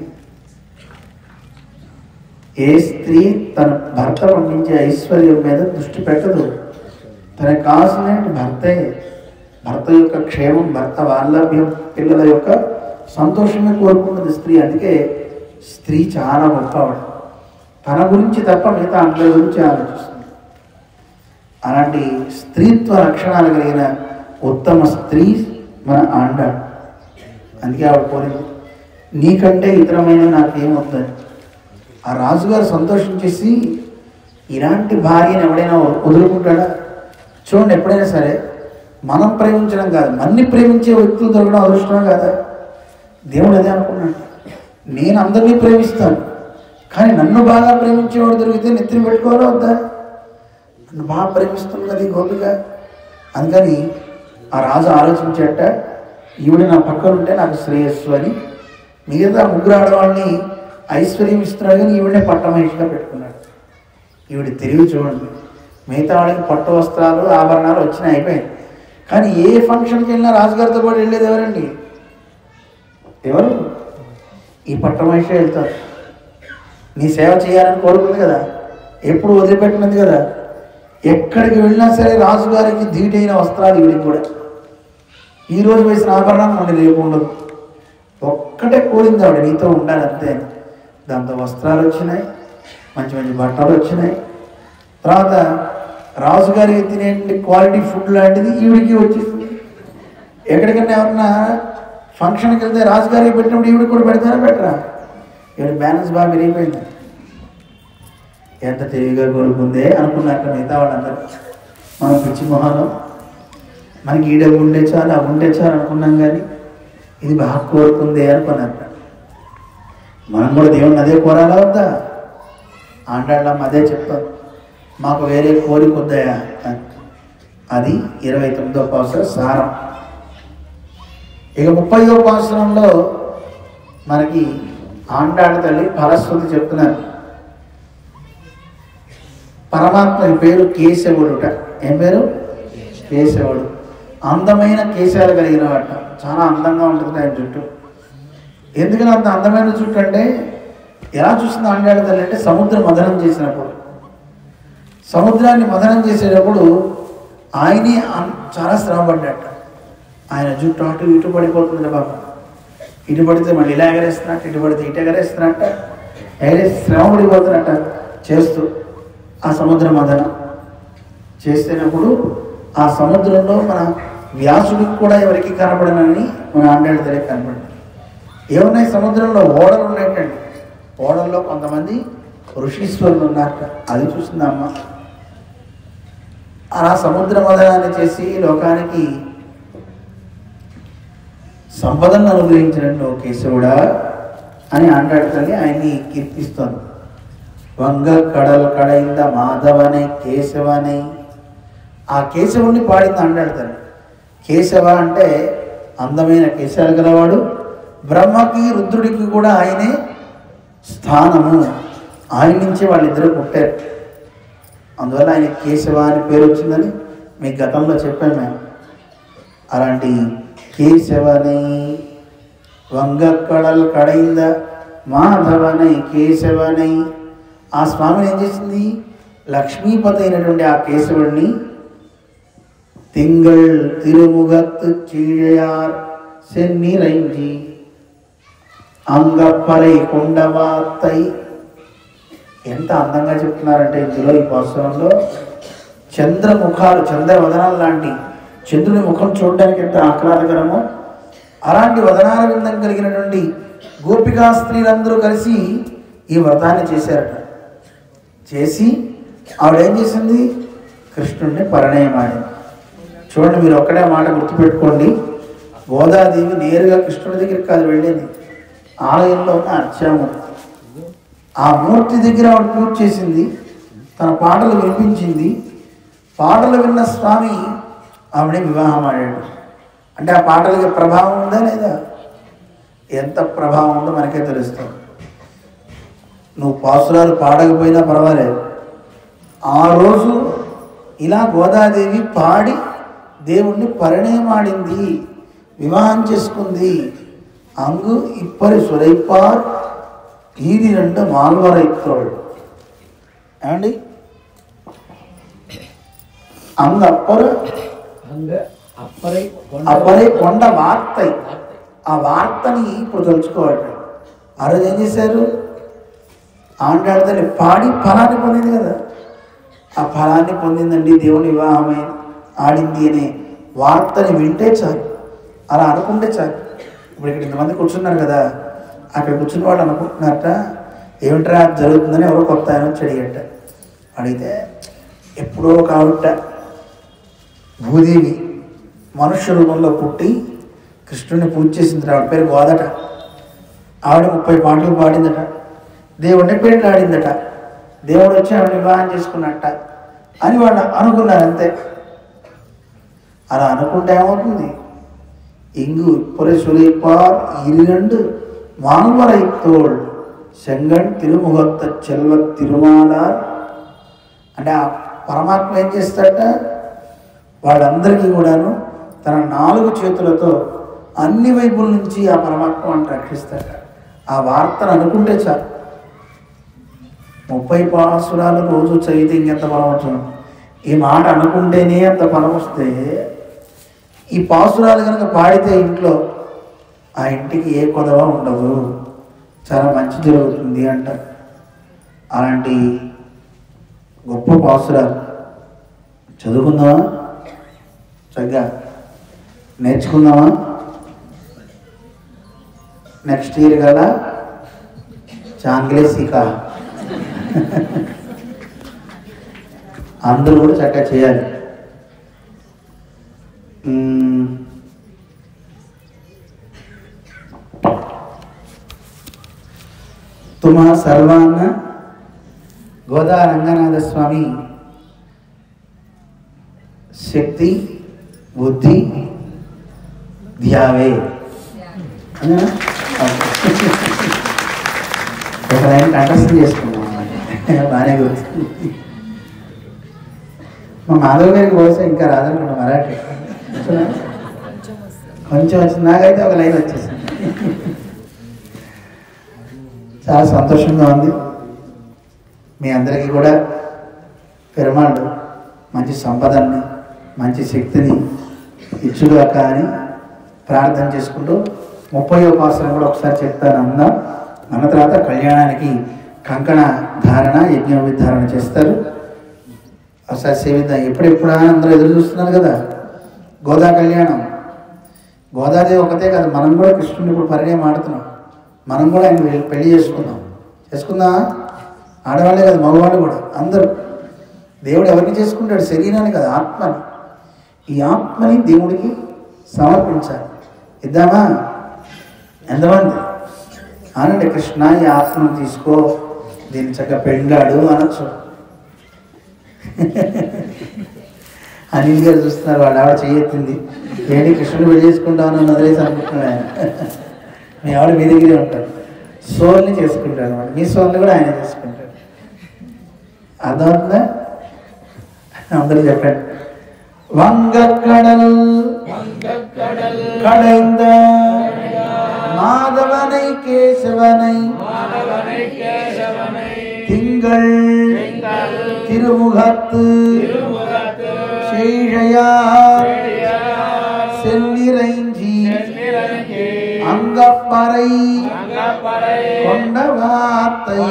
[SPEAKER 1] ఏ స్త్రీ తన భర్త పంపించే ఐశ్వర్యం మీద దృష్టి పెట్టదు. తనకు కావాల్సిన భర్తే, భర్త యొక్క క్షేమం, భర్త వార్లభ్యం, పిల్లల యొక్క సంతోషమే కోరుకుంటుంది స్త్రీ. అందుకే స్త్రీ చాలా గొప్పవాడు, తన గురించి తప్ప మిగతా అందరి గురించి ఆలోచిస్తుంది. అలాంటి స్త్రీత్వ లక్షణాలు కలిగిన ఉత్తమ స్త్రీ మన ఆ రాజుగారు సంతోషించేసి ఇలాంటి భార్యను ఎవడైనా వదులుకుంటాడా? చూడండి, ఎప్పుడైనా సరే మనం ప్రేమించడం కాదు, మన్ని ప్రేమించే వ్యక్తులు దొరకడం అదృష్టమే కదా. దేవుడు అదే అనుకున్నాడు, నేను అందరినీ ప్రేమిస్తాను, కానీ నన్ను బాగా ప్రేమించేవాడు దొరికితే నెత్తిని పెట్టుకోవాలో వద్దా? నన్ను బాగా ప్రేమిస్తుంది కదా ఈ గోపిక. అందుకని ఆ రాజు ఆలోచించేట, ఈవిడ నా పక్కన ఉంటే నాకు శ్రేయస్సు అని మిగతా ముగ్గురు ఆడవాళ్ళని ఐశ్వర్యం ఇస్తున్నాడు, కానీ ఈవిడనే పట్టమహిషిగా పెట్టుకున్నాడు. ఈవిడ తెలివి చూడండి, మిగతా వాళ్ళకి పట్టు వస్త్రాలు ఆభరణాలు వచ్చినాయి, అయిపోయాయి. కానీ ఏ ఫంక్షన్కి వెళ్ళినా రాజుగారితో పాటు వెళ్ళేది ఎవరండి? ఎవరు? ఈ పట్టమహిషి వెళ్తారు. నీ సేవ చేయాలని కోరుకుంది కదా, ఎప్పుడు వదిలిపెట్టినది కదా. ఎక్కడికి వెళ్ళినా సరే రాజుగారికి ధీటైన వస్త్రాలు ఈవిడికి కూడా. ఈరోజు వేసిన ఆభరణం మళ్ళీ రేపు ఉండదు. ఒక్కటే కోరింది ఆవిడ, నీతో ఉండాలి అంతే. దాంతో వస్త్రాలు వచ్చినాయి, మంచి మంచి బట్టలు వచ్చినాయి. తర్వాత రాజుగారికి తినే క్వాలిటీ ఫుడ్ లాంటిది ఈవిడికి వచ్చేసింది. ఎక్కడికన్నా ఎవరన్నా ఫంక్షన్కి వెళ్తే రాజుగారికి పెట్టినప్పుడు ఈవిడికి కూడా పెడతారా పెట్టరా? ఈవిడ బ్యాలెన్స్ బాగా పెరిగిపోయింది. ఎంత తెలివిగా కోరుకుందే అనుకున్నాక మిగతా వాళ్ళందరూ. మనం పిచ్చి మొహాలు, మనకి ఈ డబ్బు ఉండే చాలు, అవి ఉండే చాలు అనుకున్నాం, కానీ ఇది బాగా కోరుకుందే అనుకున్నారు. మనం కూడా దేవుణ్ణి అదే కోరాలా వద్దా? ఆండాళ్ళమ్మ అదే చెప్తాం, మాకు వేరే కోరిక వద్దయా అని. అది 29వ పాసురం సారం. ఇక 30వ పాసురంలో మనకి ఆండాళ్ళ తల్లి ఫలశ్రుతి చెప్తున్నారు. పరమాత్మ పేరు కేశవుడుట. ఏం పేరు? కేశవుడు. అందమైన కేశాలు కలిగిన వాట. చాలా అందంగా ఉంటుంది ఆయన జుట్టు. ఎందుకని అంత అందమైన జుట్టు అంటే, ఎలా చూస్తుంది ఆండాళ్ళ తల్లి అంటే, సముద్ర మథనం చేసినప్పుడు, సముద్రాన్ని మథనం చేసేటప్పుడు ఆయనే చాలా శ్రమపడ్డాట. ఆయన జుట్టు అటు ఇటు పడిపోతుంది బాబా. ఇటు పడితే మళ్ళీ ఇలా ఎగరేస్తున్నట్టు, ఇటు పడితే ఇటు ఎగరేస్తున్నట్ట, ఎగరేసి శ్రమ పడిపోతున్నట్ట చేస్తూ ఆ సముద్ర మథనం చేస్తున్నప్పుడు ఆ సముద్రంలో మన వ్యాసుడికి కూడా ఎవరికి కనపడనని మన ఆండాళ్ళ తల్లి కనపడింది. ఏమున్నాయి సముద్రంలో? ఓడలు ఉన్నాయండి. ఓడల్లో కొంతమంది ఋషీశ్వరులు ఉన్నారట. అది చూసింది అమ్మ. అలా సముద్ర మథనాన్ని చేసి లోకానికి సంపదను అనుగ్రహించినట్టు కేశవుడా అని ఆండాళ్ళ తల్లి ఆయన్ని కీర్తిస్తోంది. వంగ కడల్ కడైంద మాధవనే కేశవనే. ఆ కేశవుడిని పాడింది ఆండాళ్ళ తల్లి. కేశవ అంటే అందమైన కేశాలు గలవాడు. బ్రహ్మకి రుద్రుడికి కూడా ఆయనే స్థానము. ఆయన నుంచి వాళ్ళిద్దరూ పుట్టారు. అందువల్ల ఆయన కేశవ అని పేరు వచ్చిందని మీకు గతంలో చెప్పాను మేము. అలాంటి కేశవனை వంగక్కడల్ కడైంద మాధవனை కేశవனை. ఆ స్వామిని ఏం చేసింది? లక్ష్మీపతి అయినటువంటి ఆ కేశవుడిని తింగళ్ తిరుముగత్తు చీഴയാர் సెన్నిరైంజి అంగప్పరై కొండవాత్తై. ఎంత అందంగా చెప్తున్నారంటే ఇందులో ఈ పాసురంలో చంద్రముఖాలు, చంద్రవదనాలు లాంటి, చంద్రుని ముఖం చూడడానికి ఎంత ఆహ్లాదకరమో అలాంటి వదనాల విందం కలిగినటువంటి గోపికా స్త్రీలందరూ కలిసి ఈ వ్రతాన్ని చేశారట. చేసి ఆవిడేం చేసింది? కృష్ణుడిని పరిణయమాడింది. చూడండి, మీరు ఒక్కడే మాట గుర్తుపెట్టుకోండి. గోదాదేవి నేరుగా కృష్ణుడి దగ్గరికి కాదు వెళ్ళింది, ఆలయంలో ఉన్న అర్చామూర్తి. ఆ మూర్తి దగ్గర ఆవిడ పూజ చేసింది, తన పాటలు వినిపించింది. పాటలు విన్న స్వామి ఆవిడ వివాహం ఆడాడు. అంటే ఆ పాటలకి ప్రభావం ఉందా లేదా? ఎంత ప్రభావం ఉందో మనకే తెలుస్తుంది. నువ్వు పాసురాలు పాడకపోయినా పర్వాలేదు, ఆ రోజు ఇలా గోదాదేవి పాడి దేవుణ్ణి పరిణయమాడింది, వివాహం చేసుకుంది. అంగు ఇప్పరి సురైపార్ ఈది రెండు మాల్వరైత్రోడు. ఏమండి? అంగ అప్పరై కొండ వార్తై. ఆ వార్తని ఇప్పుడు తెలుసుకోవాలి. ఆ రోజు ఏం చేశారు? ఆండాళ్ళని పాడి ఫలాన్ని పొందింది కదా, ఆ ఫలాన్ని పొందిందండి, దేవుని వివాహమై ఆడింది అనే వార్తని వింటే చాలు, అలా అనుకుంటే చాలు. ఇప్పుడు ఇక్కడ ఇంతమంది కూర్చున్నారు కదా, అక్కడ కూర్చున్న వాళ్ళు అనుకుంటున్నారట, ఏమిట్రా జరుగుతుందని ఎవరో కొత్త ఆయన వచ్చి అడిగట. అడిగితే ఎప్పుడో కావుట భూదేవి మనుష్య రూపంలో పుట్టి కృష్ణుడిని పూజ చేసింది. ఆవిడ పేరు గోదట. ఆవిడ 30 పాటలు పాడిందట. దేవుడిని పెళ్లి ఆడిందట. దేవుడు వచ్చి ఆవిడ వివాహం చేసుకున్నట్ట అని వాళ్ళు అనుకున్నారు అంతే. అలా అనుకుంటే ఏమవుతుంది? ఇంగు ఇప్పుడే సులీపార్ ఇరుగండు మాల్వరైతోళ్ సెంగన్ తిరుముహత్త చెల్వ తిరుమాలార్ అంటే ఆ పరమాత్మ ఏం చేస్తాడట? వాళ్ళందరికీ కూడాను తన 4 చేతులతో అన్ని వైపుల నుంచి ఆ పరమాత్మ అని రక్షిస్తాడట. ఆ వార్తను అనుకుంటే చాలు. 30 పాసురాలు రోజు చదివితే ఇంకెంత బలం అవుతుంది. ఈ మాట అనుకుంటేనే అంత బలం వస్తే ఈ పాసురాలు కనుక పాడితే ఇంట్లో ఆ ఇంటికి ఏ కొదవ ఉండదు, చాలా మంచి జరుగుతుంది అంటారు. అలాంటి గొప్ప పాసురాలు చదువుకుందామా? చక్కగా నేర్చుకుందామా? నెక్స్ట్ ఇయర్ కదా చాంగ్లే సీకా అందరూ కూడా చక్కగా చేయాలి. తుమ సర్వాన్న గోదా రంగనాథ స్వామి శక్తి బుద్ధి ధ్యావే ఒక లైన్ కంఠస్థం చేసుకున్నాం. బాగానే గుర్తుంది. మా మాధవ్ గారికి బహుశా ఇంకా రాదనుకున్నా మరాఠీ. కొంచెం వచ్చింది. నాకైతే ఒక లైన్ వచ్చేసింది. చాలా సంతోషంగా ఉంది. మీ అందరికీ కూడా పెరుమాళ్ళు మంచి సంపదన్ని మంచి శక్తిని ఇచ్చుగాక అని ప్రార్థన చేసుకుంటూ 30వ పాసురం కూడా ఒకసారి చెప్తాను అందాం. అన్న తర్వాత కళ్యాణానికి కంకణ ధారణ యజ్ఞ విధారణ చేస్తారు. ఒకసారి సేవిద్దాం. ఎప్పుడెప్పుడు అందరూ ఎదురు చూస్తున్నారు కదా గోదా కళ్యాణం. గోదాదేవి ఒకతే కాదు, మనం కూడా కృష్ణుని ఇప్పుడు పరిణయం ఆడుతున్నాం. మనం కూడా ఆయన పెళ్లి చేసుకుందాం. ఆడవాళ్ళే కాదు, మగవాళ్ళు కూడా అందరూ. దేవుడు ఎవరిని చేసుకుంటాడు? శరీరాన్ని కాదు, ఆత్మని. ఈ ఆత్మని దేవుడికి సమర్పించాలి. ఇద్దామా? ఎంతమంది అనండి? కృష్ణ ఈ ఆత్మను తీసుకో, దీన్ని చక్కగా పెళ్ళాడు అనొచ్చు. అనిల్ గారు చూస్తున్నారు, వాళ్ళు ఆవిడ చేయెత్తింది. ఏంటి కృష్ణుడు పెళ్లి చేసుకుంటామని వదిలేసి అనుకుంటున్నాడు ఆయన. మీ ఆవిడ మీ దగ్గరే ఉంటాడు. సోల్ని చేసుకుంటాడు అనమాట. మీ సోల్ని కూడా ఆయన చేసుకుంటాడు. అర్థమవుతుందా? అందరూ చెప్పండి. వంగక్కడల్ కడైంద మాధవனை கேசவனை திங்கள் திருமுகத்து சேழையார் செல்லிரைஞ்சி அங்கப்பறை கொண்டவாத்தை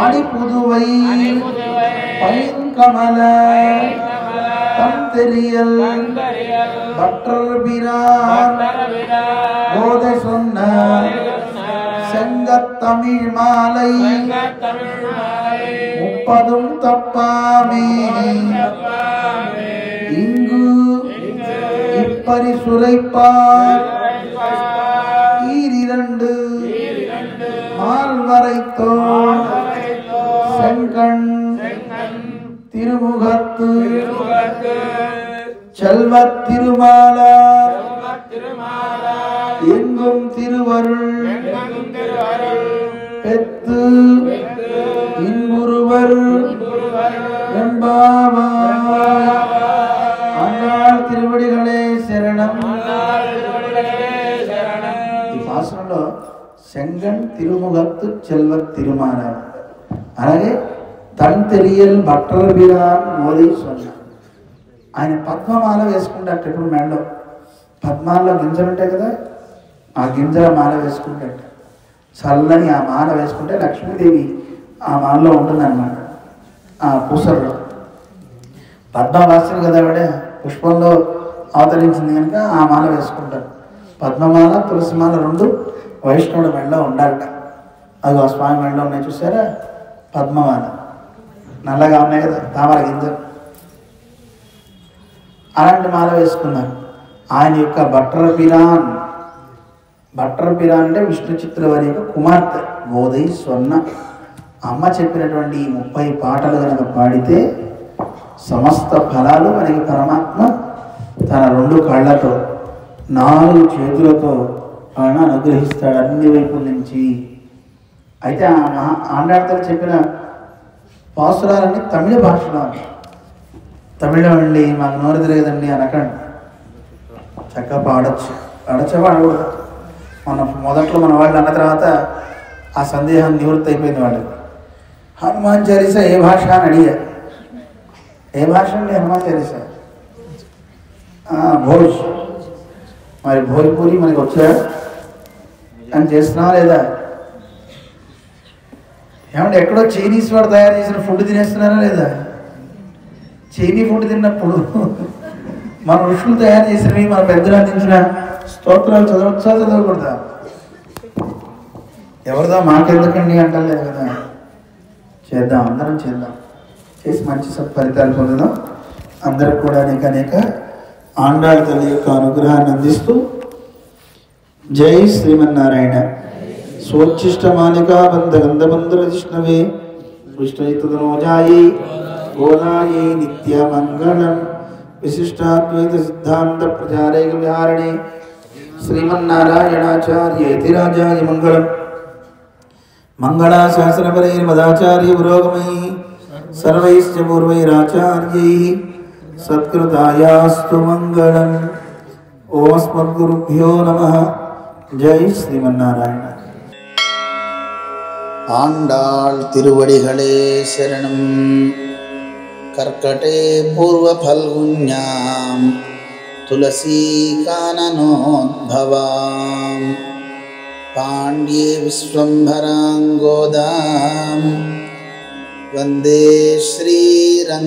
[SPEAKER 1] அணிபுதுவை பைங்கமல தந்தெரியல் பற்றர் பிரான் போதை சொன்ன செங்கத்தமிழ் மாலை 30 தப்பாமே இங்கு இப்பரிசுரைப்பார் ஈரிரண்டு மால்வரைத்தோன் செங்கண் திருமுகத்து செல்வத் திருமாலார் எங்கும் திருவருள் பெத்து இன்புருவர் எம்பாவாய். அன்னாள் திருவடிகளே శరణం. ఈ భాషలో செங்கண் తిరుముగత్తు చెల్వత్ తిరుమాలార్, అలాగే తన్ తెలియల్ బట్టల బిరాన్ మోదీ సొన్న. ఆయన పద్మమాల వేసుకుంటాడు. ఇప్పుడు మెడలో పద్మాల్లో గింజలు ఉంటాయి కదా, ఆ గింజల మాల వేసుకుంటాడు. చల్లని ఆ మాల వేసుకుంటే లక్ష్మీదేవి ఆ మాలలో ఉంటుందన్నమాట. ఆ పూసల్లో పద్మవాసులు కదా ఆవిడ, పుష్పంలో అవతరించింది కనుక ఆ మాల వేసుకుంటారు. పద్మమాల తులసిమాల 2 వైష్ణవుడు మెడలో ఉండాలట. అది ఆ స్వామి మెడలో ఉన్నాయి చూసారా, పద్మమాల నల్లగా ఉన్నాయి కదా తామర గింజలు, అలాంటి మాల వేసుకున్నారు. ఆయన యొక్క బట్టర్ పిరాన్ అంటే విష్ణు చిత్రవారి యొక్క కుమార్తె గోదై స్వర్ణ. అమ్మ చెప్పినటువంటి 30 పాటలు కనుక పాడితే సమస్త ఫలాలు మనకి పరమాత్మ తన 2 కళ్ళతో 4 చేతులతో ఆయన అనుగ్రహిస్తాడు అన్ని వైపుల నుంచి. అయితే ఆ ఆండాళ్ళతో చెప్పిన పాసురాలన్నీ తమిళ భాషలో, తమిళం అండి మాకు నోరు తిరగదండి అనకండి, చక్కగా పాడచ్చు. పాడకూడదు. మొదట్లో మన వాళ్ళు అన్న తర్వాత ఆ సందేహం నివృత్తి అయిపోయింది వాళ్ళకి. హనుమాన్ చాలీసా ఏ భాష అని అడిగారు. ఏ భాష అండి హనుమాన్ చాలీసా? భోజ్. మరి భోజ్పూరి మనకి వచ్చా అని చేస్తున్నావా లేదా? ఏమంటే ఎక్కడో చైనీస్ వాడు తయారు చేసిన ఫుడ్ తినేస్తున్నారా లేదా? చైనీ ఫుడ్ తిన్నప్పుడు మన ఋషులు తయారు చేసినవి మన పెద్దలు అందించిన స్తోత్రాలు చదవచ్చా చదవకూడదా? ఎవరిదో మాకెందుకండి అంటలేదు కదా. చేద్దాం, అందరం చేద్దాం, చేసి మంచి సత్ఫలితాలు పొందుదాం. అందరికి కూడా అనేక ఆండాళ్ళ తల్లి యొక్క అనుగ్రహాన్ని అందిస్తూ జై శ్రీమన్నారాయణ. స్వోచ్ఛిష్టమాలికా బంధ గంధబంధుర విష్ణవే విష్ణుతనోజాయై గోదాయై నిత్యమంగళం విశిష్టాద్వైత సిద్ధాంత ప్రచారైక విహారణే శ్రీమన్నారాయణాచార్యేతిరాజాయ మంగళం. మంగళాశాసనపరైర్మదాచార్య పురోగమై సర్వైశ్చ పూర్వైరాచార్యై సత్కృతాయాస్తు మంగళం. ఓం అస్మద్గురుభ్యో నమః. జై శ్రీమన్నారాయణ. ஆண்டாள் திருவடிகளே சரணம். கர்க்கடே பூர்வ பல்குஞாம் துளசி கானனோத்பவாம் பாண்ட்யே விஸ்வம்பராங்கோதாம் வந்தே ஸ்ரீரங்கநாயகீம்.